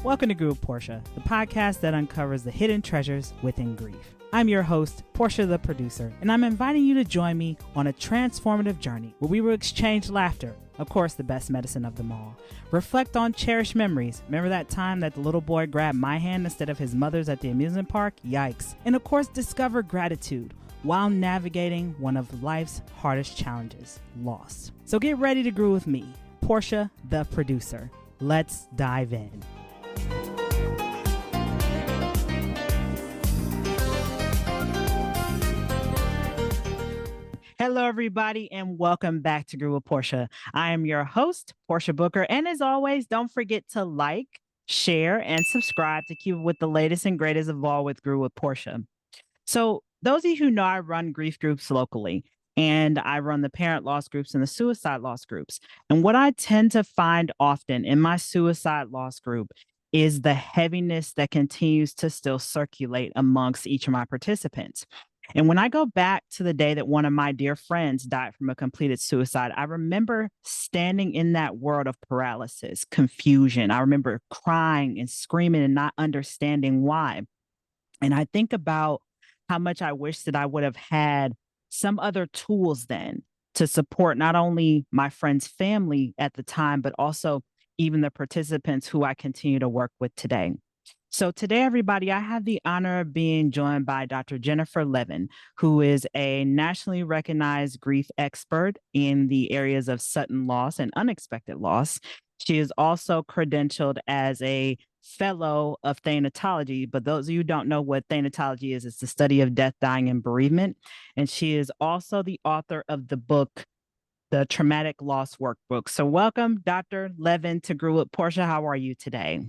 Welcome to Grieving with Portia, the podcast that uncovers the hidden treasures within grief. I'm your host, Portia the producer, and I'm inviting you to join me on a transformative journey where we will exchange laughter, of course, the best medicine of them all. Reflect on cherished memories. Remember that time that the little boy grabbed my hand instead of his mother's at the amusement park? Yikes. And of course, discover gratitude while navigating one of life's hardest challenges, loss. So get ready to groove with me, Portia the producer. Let's dive in. Hello, everybody, and welcome back to Grieving with Portia. I am your host, Portia Booker, and as always, don't forget to like, share, and subscribe to keep up with the latest and greatest of all with Grieving with Portia. So, those of you who know, I run grief groups locally, and I run the parent loss groups and the suicide loss groups. And what I tend to find often in my suicide loss group is the heaviness that continues to still circulate amongst each of my participants. And when I go back to the day that one of my dear friends died from a completed suicide, I remember standing in that world of paralysis, confusion. I remember crying and screaming and not understanding why. And I think about how much I wish that I would have had some other tools then to support not only my friend's family at the time, but also even the participants who I continue to work with today. So today, everybody, I have the honor of being joined by Dr. Jennifer Levin, who is a nationally recognized grief expert in the areas of sudden loss and unexpected loss. She is also credentialed as a fellow of thanatology, but those of you who don't know what thanatology is, it's the study of death, dying, and bereavement. And she is also the author of the book, The Traumatic Loss Workbook. So welcome, Dr. Levin, to Grieving with Portia. How are you today?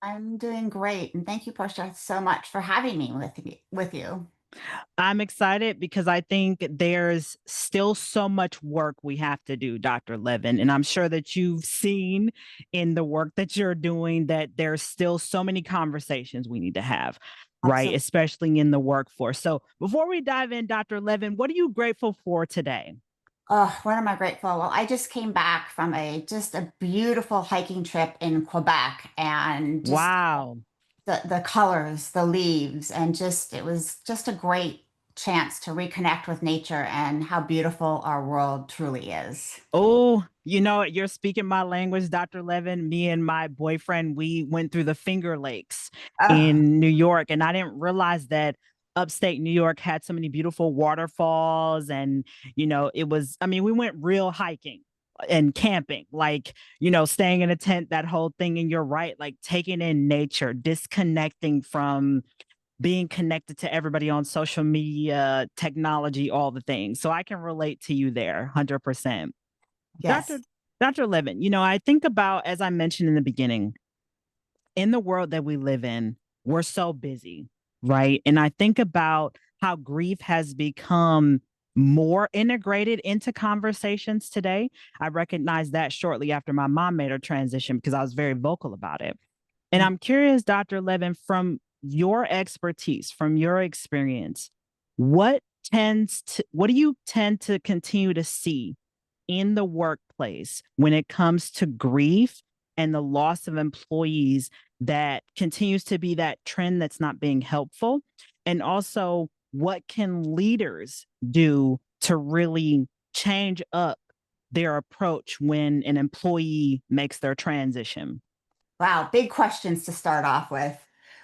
I'm doing great. And thank you, Portia, so much for having me with you. I'm excited because I think there's still so much work we have to do, Dr. Levin. And I'm sure that you've seen in the work that you're doing that there's still so many conversations we need to have, right? Absolutely. Especially in the workforce. So before we dive in, Dr. Levin, what are you grateful for today? Oh, what am I grateful? Well, I just came back from just a beautiful hiking trip in Quebec, and just Wow. the colors, the leaves, and just it was just a great chance to reconnect with nature and how beautiful our world truly is. Oh, you know, you're speaking my language, Dr. Levin. Me and my boyfriend, we went through the Finger Lakes Oh, in New York, and I didn't realize that upstate New York had so many beautiful waterfalls. And, I mean, we went real hiking and camping, like, staying in a tent, that whole thing. And you're right, like taking in nature, disconnecting from being connected to everybody on social media, technology, all the things. So I can relate to you there 100%. Dr. yes. Dr. Levin, I think about, as I mentioned in the beginning, in the world that we live in, we're so busy, right? And I think about how grief has become more integrated into conversations today. I recognized that shortly after my mom made her transition because I was very vocal about it. And I'm curious, Dr. Levin, from your expertise, from your experience, what do you tend to continue to see in the workplace when it comes to grief and the loss of employees that continues to be that trend that's not being helpful? And also, what can leaders do to really change up their approach when an employee makes their transition? Wow, big questions to start off with.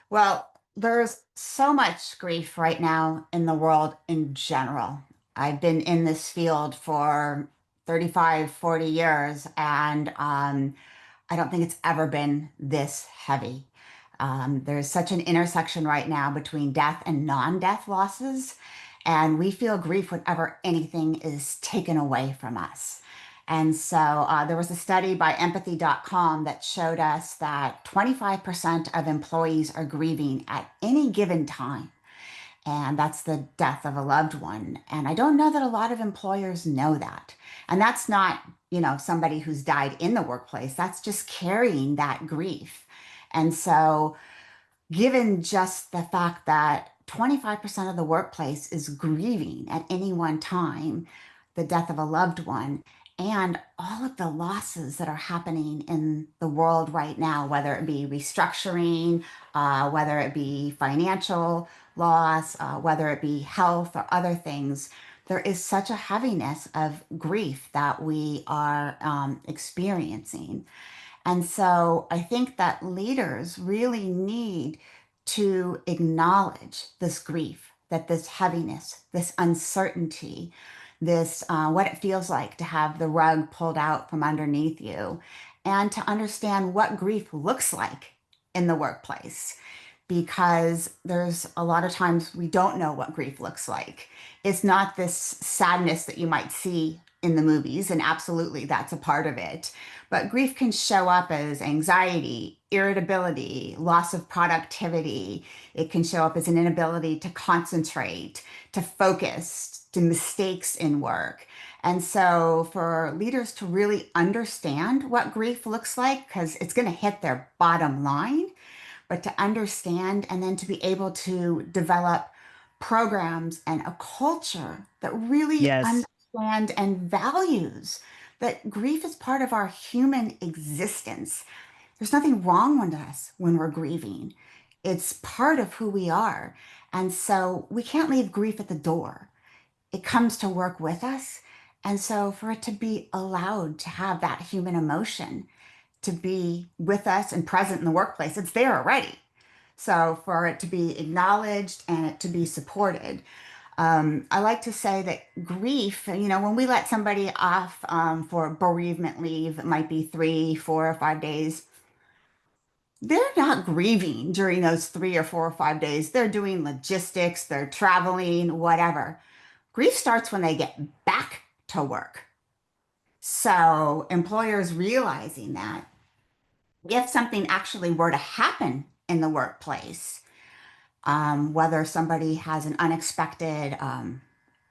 Well, there's so much grief right now in the world in general. I've been in this field for 35, 40 years, and I don't think it's ever been this heavy. There's such an intersection right now between death and non-death losses, and we feel grief whenever anything is taken away from us. And so there was a study by empathy.com that showed us that 25% of employees are grieving at any given time. And that's the death of a loved one. And I don't know that a lot of employers know that. And that's not, somebody who's died in the workplace. That's just carrying that grief. And so, given just the fact that 25% of the workplace is grieving at any one time the death of a loved one, and all of the losses that are happening in the world right now, whether it be restructuring, whether it be financial loss, whether it be health or other things, there is such a heaviness of grief that we are experiencing. And so I think that leaders really need to acknowledge this grief, that this heaviness, this uncertainty, this what it feels like to have the rug pulled out from underneath you, and to understand what grief looks like in the workplace. Because there's a lot of times we don't know what grief looks like. It's not this sadness that you might see in the movies, and absolutely that's a part of it. But grief can show up as anxiety, irritability, loss of productivity. It can show up as an inability to concentrate, to focus, to mistakes in work. And so, for leaders to really understand what grief looks like, because it's going to hit their bottom line, but to understand and then to be able to develop programs and a culture that really Yes. understand and values that grief is part of our human existence. There's nothing wrong with us when we're grieving. It's part of who we are. And so we can't leave grief at the door. It comes to work with us. And so for it to be allowed to have that human emotion, to be with us and present in the workplace, it's there already. So for it to be acknowledged and it to be supported, I like to say that grief, when we let somebody off for bereavement leave, it might be 3, 4, or 5 days. They're not grieving during those 3 or 4 or 5 days. They're doing logistics, they're traveling, whatever. Grief starts when they get back to work. So employers realizing that if something actually were to happen in the workplace, whether somebody has an unexpected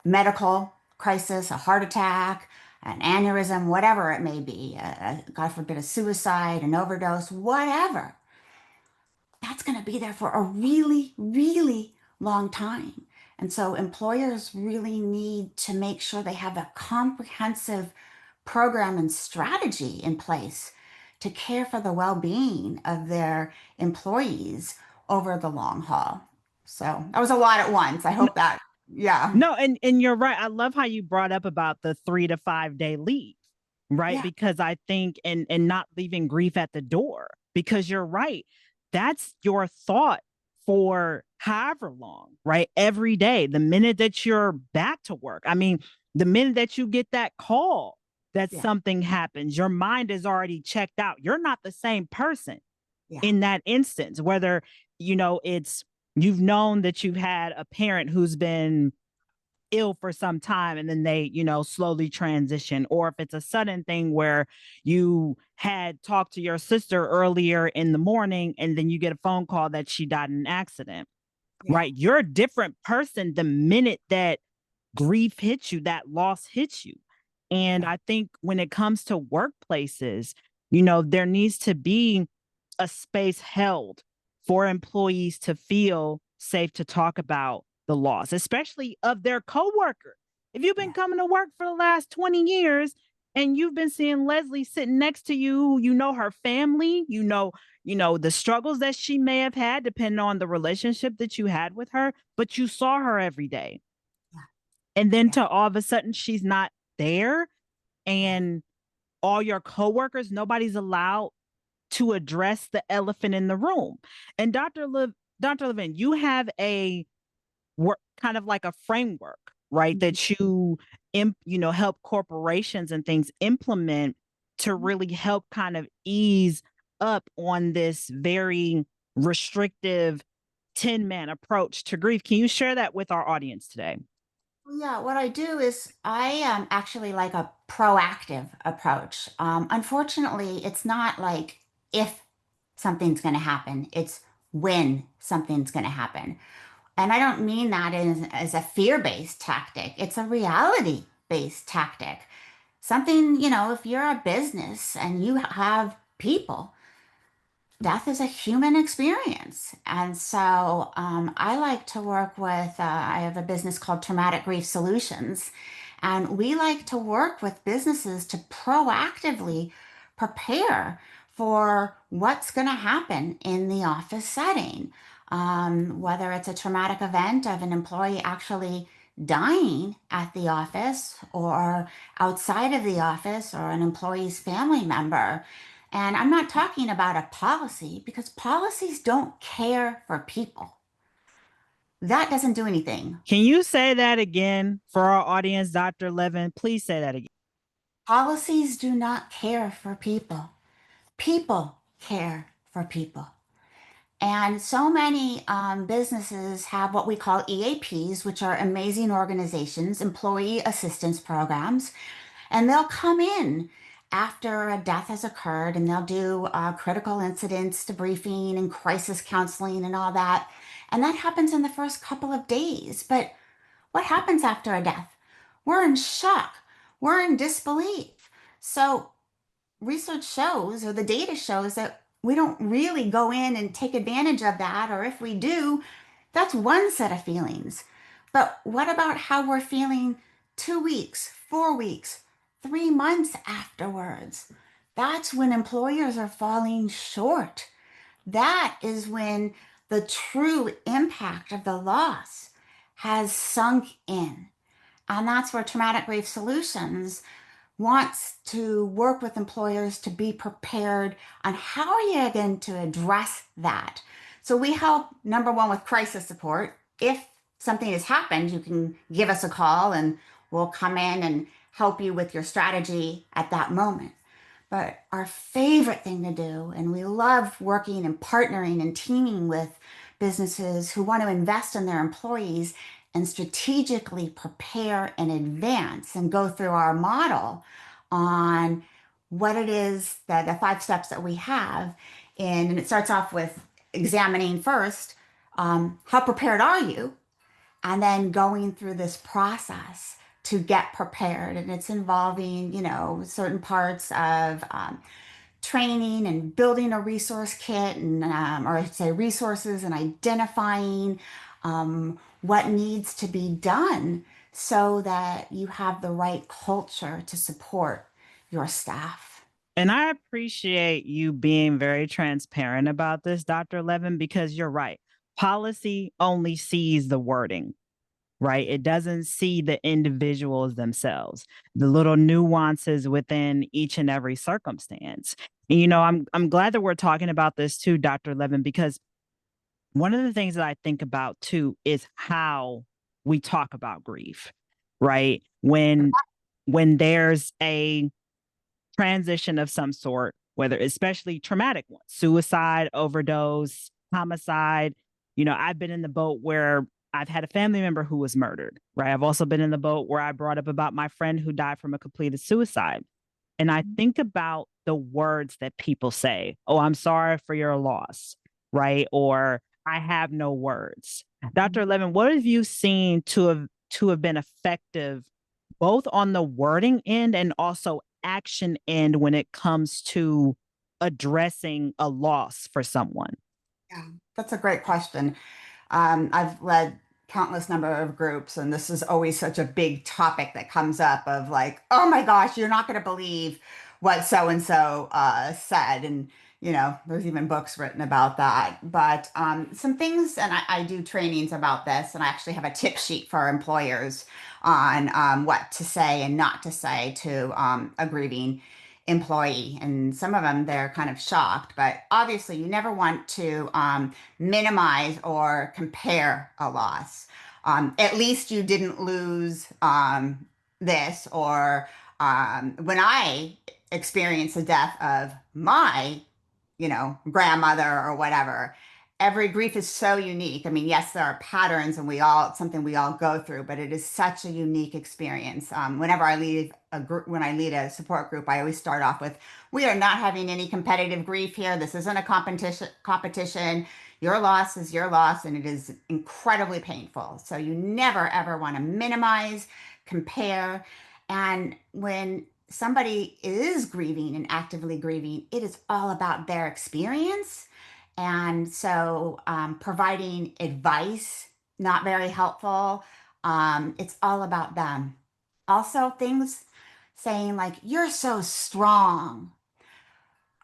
medical crisis, a heart attack, an aneurysm, whatever it may be, God forbid, a suicide, an overdose, whatever, that's going to be there for a really, really long time. And so employers really need to make sure they have a comprehensive program and strategy in place to care for the well-being of their employees over the long haul. So that was a lot at once. I hope that, yeah, No, and you're right. I love how you brought up about the 3 to 5 day leave, right? yeah, Because I think and not leaving grief at the door, because you're right. That's your thought for however long, right? Every day, the minute that you're back to work. I mean, the minute that you get that call that yeah, something happens, your mind is already checked out. You're not the same person yeah, in that instance, whether, it's you've known that you've had a parent who's been ill for some time and then they, slowly transition, or if it's a sudden thing where you had talked to your sister earlier in the morning and then you get a phone call that she died in an accident, yeah, right? You're a different person the minute that grief hits you, that loss hits you. And yeah, I think when it comes to workplaces, there needs to be a space held for employees to feel safe to talk about the loss, especially of their coworker. If you've been yeah, coming to work for the last 20 years and you've been seeing Leslie sitting next to you, you know her family, the struggles that she may have had depending on the relationship that you had with her, but you saw her every day. And then yeah, to all of a sudden she's not there, yeah, and all your coworkers, nobody's allowed to address the elephant in the room. And Dr. Levin, you have a work kind of like a framework, right? mhm, That help corporations and things implement to really help kind of ease up on this very restrictive 10-man approach to grief. Can you share that with our audience today? yeah. What I do is I actually like a proactive approach. Unfortunately, it's not like if something's going to happen, it's when something's going to happen. And I don't mean that as a fear-based tactic. It's a reality-based tactic. Something, if you're a business and you have people, death is a human experience. And so I like to work with, I have a business called Traumatic Grief Solutions. And we like to work with businesses to proactively prepare for what's going to happen in the office setting. Whether it's a traumatic event of an employee actually dying at the office or outside of the office or an employee's family member. And I'm not talking about a policy because policies don't care for people. That doesn't do anything. Can you say that again for our audience, Dr. Levin? Please say that again. Policies do not care for people. People care for people. And so many businesses have what we call EAPs, which are amazing organizations, employee assistance programs. And they'll come in after a death has occurred and they'll do critical incidents debriefing and crisis counseling and all that. And that happens in the first couple of days. But what happens after a death? We're in shock, we're in disbelief. So research shows, or the data shows, that we don't really go in and take advantage of that. Or if we do, that's one set of feelings. But what about how we're feeling 2 weeks, 4 weeks, 3 months afterwards? That's when employers are falling short. That is when the true impact of the loss has sunk in. And that's where Traumatic Grief Solutions wants to work with employers to be prepared on how are you going to address that. So we help, number one, with crisis support. If something has happened, you can give us a call and we'll come in and help you with your strategy at that moment. But our favorite thing to do, and we love working and partnering and teaming with businesses who want to invest in their employees and strategically prepare in advance and go through our model on what it is, that the 5 steps that we have. And it starts off with examining first, how prepared are you? And then going through this process to get prepared. And it's involving, certain parts of training and building a resource kit, and or I should say resources, and identifying what needs to be done so that you have the right culture to support your staff. And I appreciate you being very transparent about this, Dr. Levin, because you're right. Policy only sees the wording, right? It doesn't see the individuals themselves, the little nuances within each and every circumstance. And, I'm glad that we're talking about this too, Dr. Levin, because one of the things that I think about too is how we talk about grief, right? When there's a transition of some sort, whether especially traumatic ones, suicide, overdose, homicide. I've been in the boat where I've had a family member who was murdered, right? I've also been in the boat where I brought up about my friend who died from a completed suicide. And I think about the words that people say. Oh, I'm sorry for your loss, right? Or I have no words. Dr. Levin, what have you seen to have been effective both on the wording end and also action end when it comes to addressing a loss for someone? Yeah, that's a great question. I've led countless number of groups, and this is always such a big topic that comes up of like, oh my gosh, you're not going to believe what so and so said, and there's even books written about that. But some things, and I do trainings about this, and I actually have a tip sheet for employers on what to say and not to say to a grieving employee. And some of them, they're kind of shocked, but obviously you never want to minimize or compare a loss. At least you didn't lose this, or when I experienced the death of my grandmother or whatever. Every grief is so unique. I mean, yes, there are patterns, and it's something we all go through, but it is such a unique experience. Whenever I lead a group, when I lead a support group, I always start off with, we are not having any competitive grief here. This isn't a competition. Your loss is your loss, and it is incredibly painful. So you never, ever want to minimize, compare. And when somebody is grieving and actively grieving, it is all about their experience. And so providing advice, not very helpful. It's all about them. Also, things saying like, you're so strong.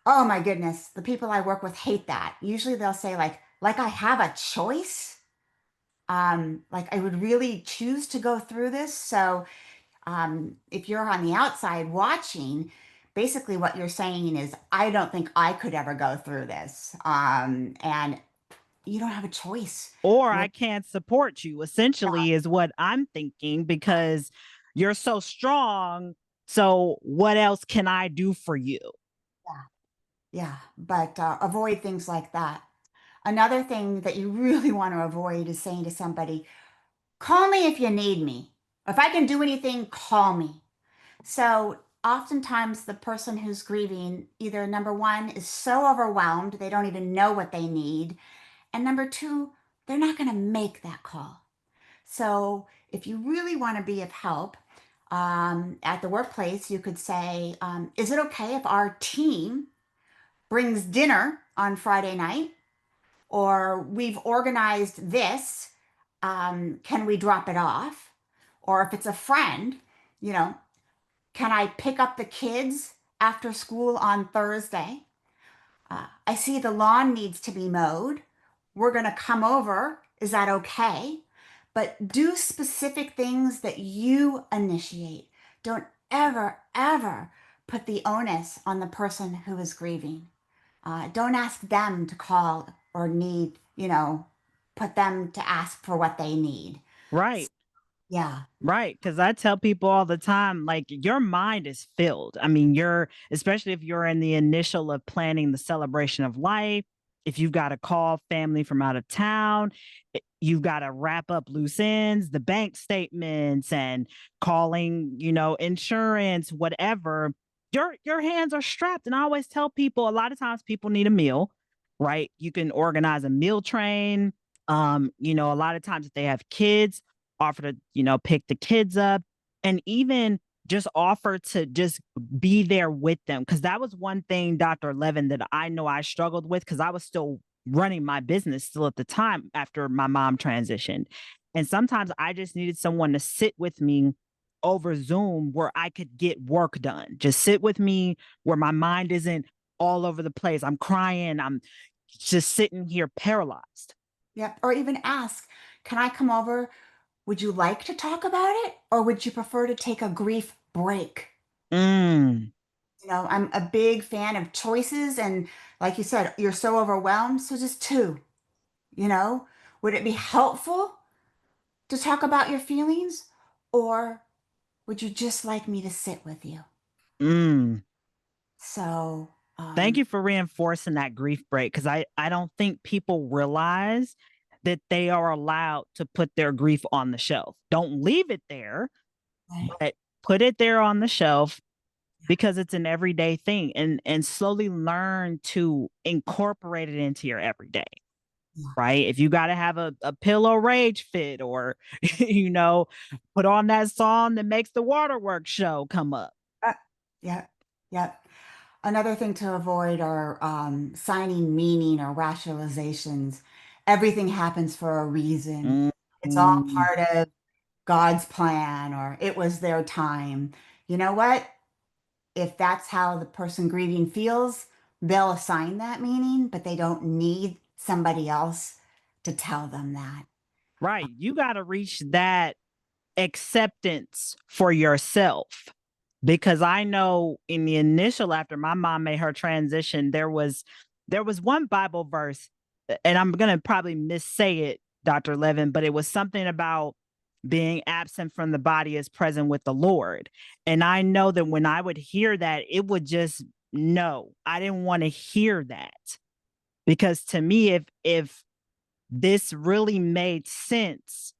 Oh my goodness, the people I work with hate that. Usually they'll say like I have a choice. Like I would really choose to go through this. So if you're on the outside watching, basically what you're saying is, I don't think I could ever go through this. And you don't have a choice. Or You're, I can't support you, essentially, is what I'm thinking, because you're so strong. So, what else can I do for you? yeah, yeah, but avoid things like that. Another thing that you really want to avoid is saying to somebody, call me if you need me. If I can do anything, call me. So oftentimes the person who's grieving, either number one, is so overwhelmed, they don't even know what they need. And number two, they're not going to make that call. So if you really want to be of help at the workplace, you could say, is it okay if our team brings dinner on Friday night? Or we've organized this. Can we drop it off? Or if it's a friend, you know, can I pick up the kids after school on Thursday? I see the lawn needs to be mowed. We're going to come over. Is that okay? But do specific things that you initiate. Don't ever, ever put the onus on the person who is grieving. Don't ask them to call or need, put them to ask for what they need. Right. Yeah. Right, because I tell people all the time, like, your mind is filled. I mean, you're especially if you're in the initial of planning the celebration of life, if you've got to call family from out of town, you've got to wrap up loose ends, the bank statements, and calling, insurance, whatever. Your hands are strapped. And I always tell people, a lot of times people need a meal, right? You can organize a meal train. A lot of times if they have kids, offer to, pick the kids up, and even just offer to just be there with them. Cause that was one thing, Dr. Levin, that I know I struggled with because I was still running my business still at the time after my mom transitioned. And sometimes I just needed someone to sit with me over Zoom where I could get work done. Just sit with me where my mind isn't all over the place. I'm crying. I'm just sitting here paralyzed. Yep. Or even ask, can I come over? Would you like to talk about it? Or would you prefer to take a grief break? Mm, I'm a big fan of choices. And like you said, you're so overwhelmed. So just two, you know, would it be helpful to talk about your feelings? Or would you just like me to sit with you? mm. So, Thank you for reinforcing that grief break, because I don't think people realize that they are allowed to put their grief on the shelf. Don't leave it there, right, but put it there on the shelf because it's an everyday thing, and slowly learn to incorporate it into your everyday, yeah, right? If you got to have a pillow rage fit, or, you know, put on that song that makes the waterworks show come up. yeah, yeah, yeah. Another thing to avoid are signing meaning or rationalizations. Everything happens for a reason. It's all Mm, part of God's plan, or it was their time. You know what? If that's how the person grieving feels, they'll assign that meaning, but they don't need somebody else to tell them that. right. You got to reach that acceptance for yourself, because I know in the initial, after my mom made her transition, there was one Bible verse, and I'm going to probably missay it, Dr. Levin, but it was something about being absent from the body is present with the Lord. And I know that when I would hear that, it would just, no, I didn't want to hear that, because to me, if this really made sense,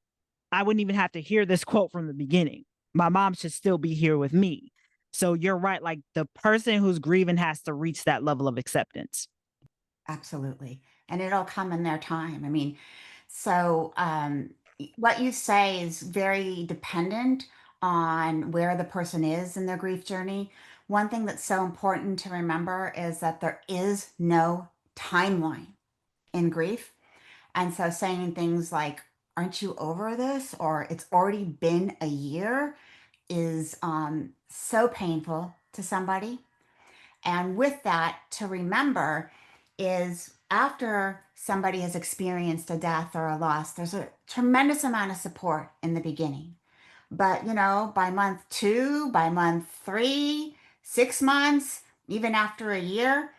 I wouldn't even have to hear this quote from the beginning. My mom should still be here with me. So you're right. Like, the person who's grieving has to reach that level of acceptance. Absolutely. And it'll come in their time. I mean, so what you say is very dependent on where the person is in their grief journey. One thing that's so important to remember is that there is no timeline in grief. And so saying things like, aren't you over this? Or it's already been a year is so painful to somebody. And with that, to remember is after somebody has experienced a death or a loss, there's a tremendous amount of support in the beginning. But, by month two, by month three, 6 months, even after a year,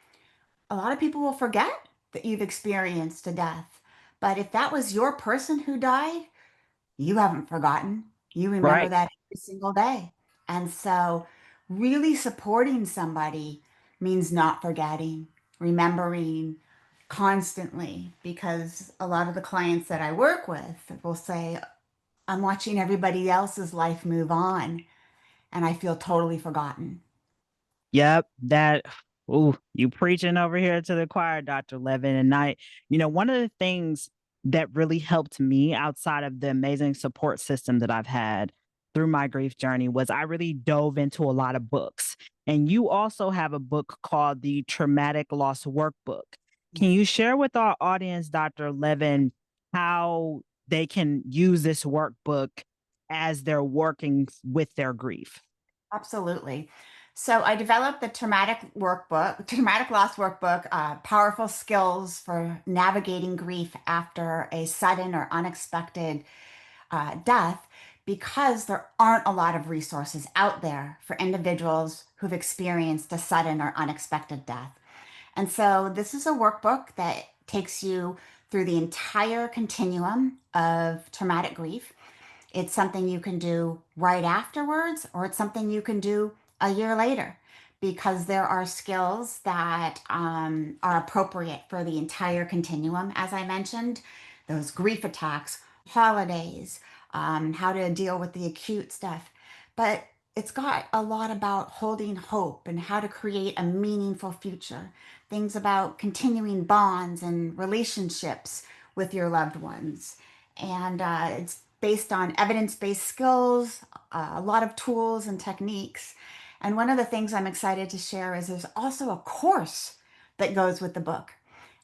a lot of people will forget that you've experienced a death. But if that was your person who died, you haven't forgotten. You remember Right. that every single day. And so, really supporting somebody means not forgetting, remembering constantly, because a lot of the clients that I work with will say, I'm watching everybody else's life move on, and I feel totally forgotten. Yep, that ooh, you preaching over here to the choir, Dr. Levin. And one of the things that really helped me outside of the amazing support system that I've had through my grief journey was I really dove into a lot of books. And you also have a book called the Traumatic Loss Workbook. Can Yes, you share with our audience, Dr. Levin, how they can use this workbook as they're working with their grief? absolutely. So I developed the traumatic loss workbook, powerful skills for navigating grief after a sudden or unexpected death, because there aren't a lot of resources out there for individuals who've experienced a sudden or unexpected death. And so this is a workbook that takes you through the entire continuum of traumatic grief. It's something you can do right afterwards, or it's something you can do a year later, because there are skills that are appropriate for the entire continuum, as I mentioned, those grief attacks, holidays, how to deal with the acute stuff. But it's got a lot about holding hope and how to create a meaningful future, things about continuing bonds and relationships with your loved ones. And it's based on evidence based skills, a lot of tools and techniques. And one of the things I'm excited to share is there's also a course that goes with the book.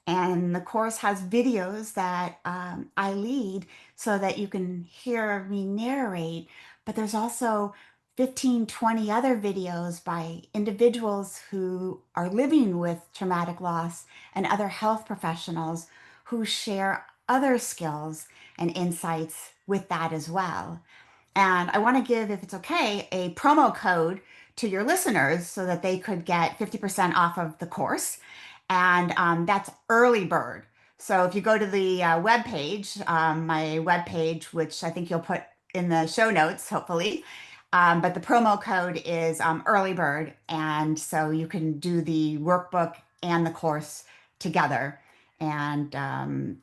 And the course has videos that I lead so that you can hear me narrate. But there's also 15, 20 other videos by individuals who are living with traumatic loss and other health professionals who share other skills and insights with that as well. And I want to give, if it's okay, a promo code to your listeners so that they could get 50% off of the course. And that's early bird. So if you go to the web page, my web page, which I think you'll put in the show notes, hopefully. But the promo code is early bird. And so you can do the workbook and the course together. And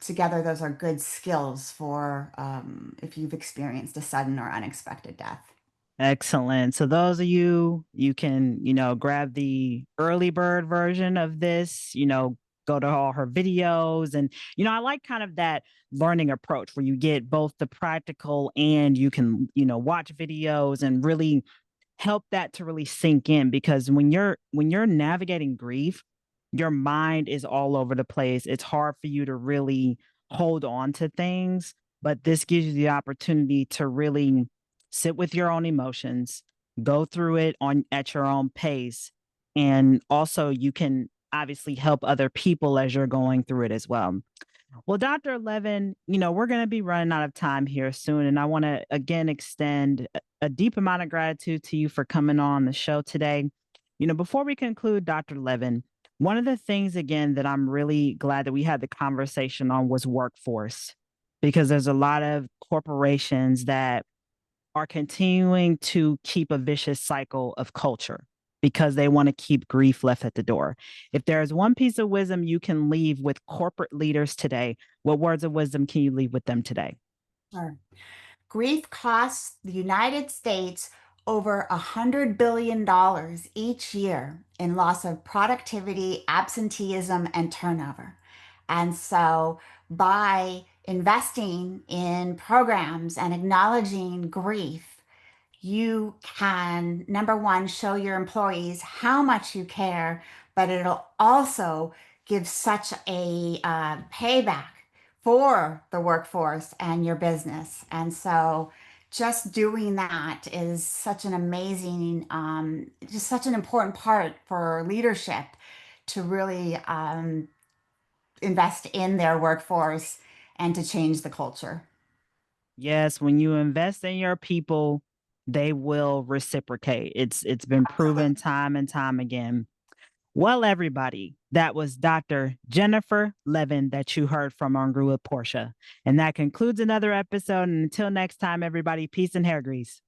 together, those are good skills for if you've experienced a sudden or unexpected death. Excellent. So those of you, you can, grab the early bird version of this, go to all her videos. And, I like kind of that learning approach where you get both the practical and you can, watch videos and really help that to really sink in, because when you're navigating grief, your mind is all over the place. It's hard for you to really hold on to things, but this gives you the opportunity to really sit with your own emotions, go through it on at your own pace, and also you can obviously help other people as you're going through it as well. Well, Dr. Levin, we're going to be running out of time here soon. And I want to again extend a deep amount of gratitude to you for coming on the show today. Before we conclude, Dr. Levin, one of the things again that I'm really glad that we had the conversation on was workforce, because there's a lot of corporations that are continuing to keep a vicious cycle of culture because they want to keep grief left at the door. If there's one piece of wisdom you can leave with corporate leaders today, what words of wisdom can you leave with them today? Sure. Grief costs the United States over $100 billion each year in loss of productivity, absenteeism, and turnover. And so, by investing in programs and acknowledging grief, you can, number one, show your employees how much you care, but it'll also give such a payback for the workforce and your business. And so just doing that is such an amazing, just such an important part for leadership to really invest in their workforce and to change the culture. Yes, when you invest in your people, they will reciprocate. It's been Absolutely. proven time and time again. Well, everybody, that was Dr. Jennifer Levin that you heard from on Grew with Portia. And that concludes another episode. And until next time, everybody, peace and hair grease.